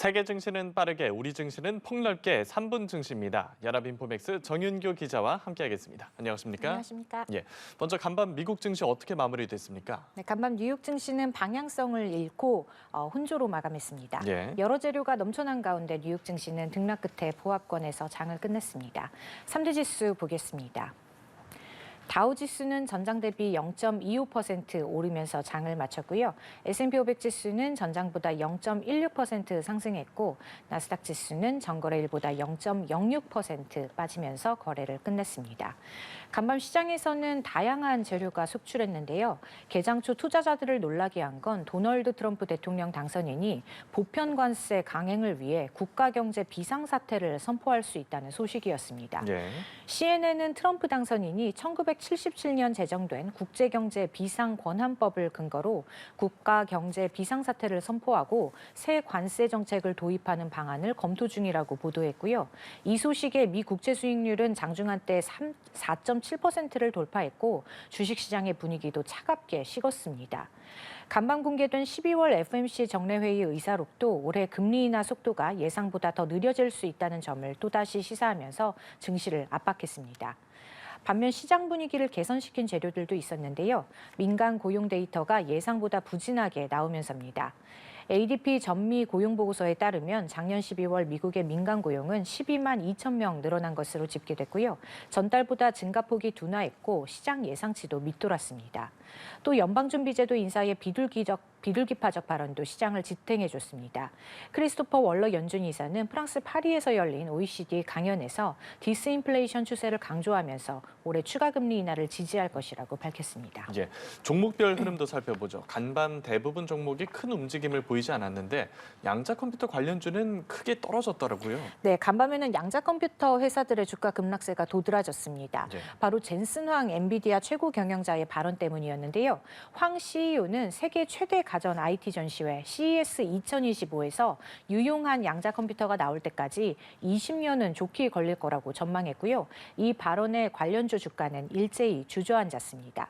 세계 증시는 빠르게, 우리 증시는 폭넓게 3분 증시입니다. 연합인포맥스 정윤교 기자와 함께하겠습니다. 안녕하십니까? 안녕하십니까? 예, 먼저 간밤 미국 증시 어떻게 마무리됐습니까? 네, 간밤 뉴욕 증시는 방향성을 잃고 혼조로 마감했습니다. 예. 여러 재료가 넘쳐난 가운데 뉴욕 증시는 등락 끝에 보합권에서 장을 끝냈습니다. 3대 지수 보겠습니다. 다우 지수는 전장 대비 0.25% 오르면서 장을 마쳤고요. S&P 500 지수는 전장보다 0.16% 상승했고 나스닥 지수는 전거래일보다 0.06% 빠지면서 거래를 끝냈습니다. 간밤 시장에서는 다양한 재료가 속출했는데요. 개장 초 투자자들을 놀라게 한 건 도널드 트럼프 대통령 당선인이 보편 관세 강행을 위해 국가 경제 비상사태를 선포할 수 있다는 소식이었습니다. 예. CNN은 트럼프 당선인이 1977년 제정된 국제경제 비상권한법을 근거로 국가 경제 비상사태를 선포하고 새 관세 정책을 도입하는 방안을 검토 중이라고 보도했고요. 이 소식에 미 국채 수익률은 장중한 때 4.7%를 돌파했고 주식시장의 분위기도 차갑게 식었습니다. 간밤 공개된 12월 FOMC 정례회의 의사록도 올해 금리 인하 속도가 예상보다 더 느려질 수 있다는 점을 또다시 시사하면서 증시를 압박했습니다. 반면 시장 분위기를 개선시킨 재료들도 있었는데요. 민간 고용 데이터가 예상보다 부진하게 나오면서입니다. ADP 전미 고용보고서에 따르면 작년 12월 미국의 민간 고용은 12만 2천 명 늘어난 것으로 집계됐고요. 전달보다 증가폭이 둔화했고 시장 예상치도 밑돌았습니다. 또 연방준비제도 인사의 비둘기파적 발언도 시장을 지탱해줬습니다. 크리스토퍼 월러 연준 이사는 프랑스 파리에서 열린 OECD 강연에서 디스인플레이션 추세를 강조하면서 올해 추가 금리 인하를 지지할 것이라고 밝혔습니다. 예, 종목별 흐름도 살펴보죠. 간밤 대부분 종목이 큰 움직임을 보이지 않았는데 양자 컴퓨터 관련주는 크게 떨어졌더라고요. 네, 간밤에는 양자 컴퓨터 회사들의 주가 급락세가 도드라졌습니다. 예. 바로 젠슨 황 엔비디아 최고 경영자의 발언 때문이었는데요. 황 CEO는 세계 최대 가전 IT 전시회 CES 2025에서 유용한 양자 컴퓨터가 나올 때까지 20년은 좋게 걸릴 거라고 전망했고요. 이 발언에 관련주 주가는 일제히 주저앉았습니다.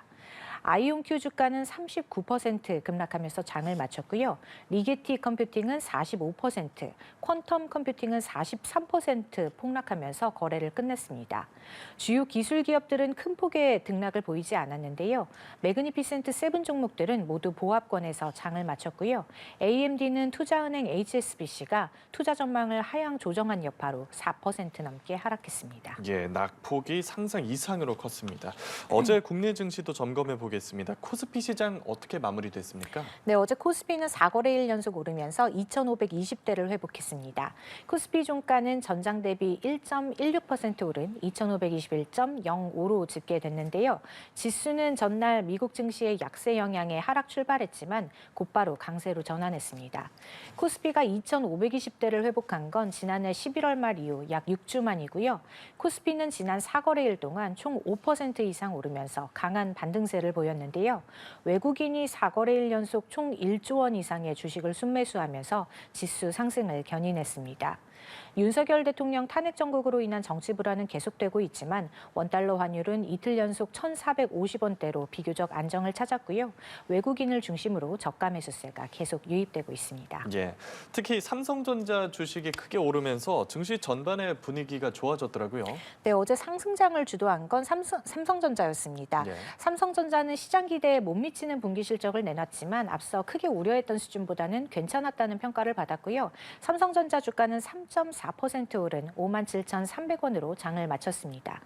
아이온큐 주가는 39% 급락하면서 장을 마쳤고요. 리게티 컴퓨팅은 45%, 퀀텀 컴퓨팅은 43% 폭락하면서 거래를 끝냈습니다. 주요 기술 기업들은 큰 폭의 등락을 보이지 않았는데요. 매그니피센트 7 종목들은 모두 보합권에서 장을 마쳤고요. AMD는 투자은행 HSBC가 투자 전망을 하향 조정한 여파로 4% 넘게 하락했습니다. 예, 낙폭이 상상 이상으로 컸습니다. 어제 국내 증시도 점검해 보겠습니다. 코스피 시장 어떻게 마무리됐습니까? 네, 어제 코스피는 4거래일 연속 오르면서 2,520대를 회복했습니다. 코스피 종가는 전장 대비 1.16% 오른 2,521.05로 집계됐는데요. 지수는 전날 미국 증시의 약세 영향에 하락 출발했지만 곧바로 강세로 전환했습니다. 코스피가 2,520대를 회복한 건 지난해 11월 말 이후 약 6주 만이고요. 코스피는 지난 4거래일 동안 총 5% 이상 오르면서 강한 반등세를 보였는데요. 외국인이 4거래일 연속 총 1조 원 이상의 주식을 순매수하면서 지수 상승을 견인했습니다. 윤석열 대통령 탄핵 정국으로 인한 정치 불안은 계속되고 있지만 원달러 환율은 이틀 연속 1,450원대로 비교적 안정을 찾았고요. 외국인을 중심으로 저가 매수세가 계속 유입되고 있습니다. 예, 특히 삼성전자 주식이 크게 오르면서 증시 전반의 분위기가 좋아졌더라고요. 네, 어제 상승장을 주도한 건 삼성전자였습니다. 예. 삼성전자는 시장 기대에 못 미치는 분기 실적을 내놨지만 앞서 크게 우려했던 수준보다는 괜찮았다는 평가를 받았고요. 삼성전자 주가는 3.4% 오른 57,300원으로 장을 마쳤습니다.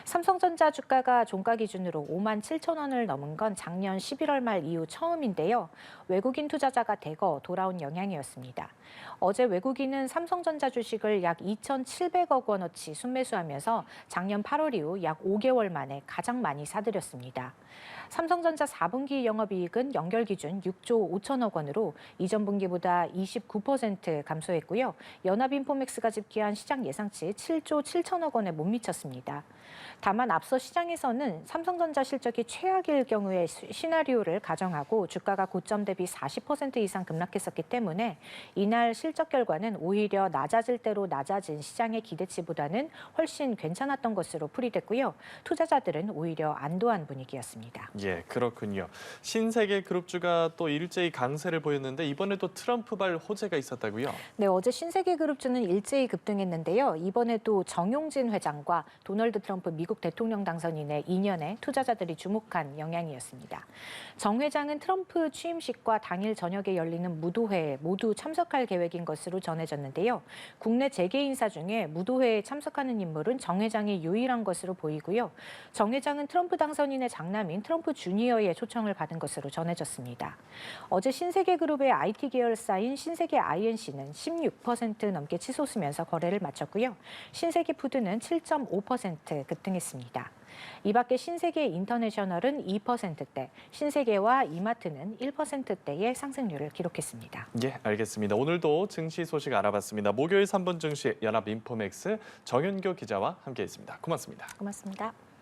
삼성전자 주가가 종가 기준으로 57,000원을 넘은 건 작년 11월 말 이후 처음인데요. 외국인 투자자가 대거 돌아온 영향이었습니다. 어제 외국인은 삼성전자 주식을 약 2,700억 원어치 순매수하면서 작년 8월 이후 약 5개월 만에 가장 많이 사들였습니다. 삼성전자 4분기 영업이익은 연결 기준 6조 5천억 원으로 이전 분기보다 29% 감소했고요. 연합인 연합인포맥스가 집계한 시장 예상치 7조 7천억 원에 못 미쳤습니다. 다만 앞서 시장에서는 삼성전자 실적이 최악일 경우의 시나리오를 가정하고 주가가 고점 대비 40% 이상 급락했었기 때문에 이날 실적 결과는 오히려 낮아질 대로 낮아진 시장의 기대치보다는 훨씬 괜찮았던 것으로 풀이됐고요. 투자자들은 오히려 안도한 분위기였습니다. 예, 그렇군요. 신세계 그룹주가 또 일제히 강세를 보였는데 이번에도 트럼프발 호재가 있었다고요? 네, 어제 신세계그룹주는 일제히 급등했는데요. 이번에도 정용진 회장과 도널드 트럼프 미국 대통령 당선인의 인연에 투자자들이 주목한 영향이었습니다. 정 회장은 트럼프 취임식과 당일 저녁에 열리는 무도회에 모두 참석할 계획인 것으로 전해졌는데요. 국내 재계 인사 중에 무도회에 참석하는 인물은 정 회장이 유일한 것으로 보이고요. 정 회장은 트럼프 당선인의 장남인 트럼프 주니어의 초청을 받은 것으로 전해졌습니다. 어제 신세계그룹의 IT 계열사인 신세계 INC는 16% 넘게 치솟으면서 거래를 마쳤고요. 신세계푸드는 7.5% 급등했습니다. 이 밖에 신세계 인터내셔널은 2%대, 신세계와 이마트는 1%대의 상승률을 기록했습니다. 예, 알겠습니다. 오늘도 증시 소식 알아봤습니다. 목요일 3분 증시 연합인포맥스 정윤교 기자와 함께했습니다. 고맙습니다. 고맙습니다.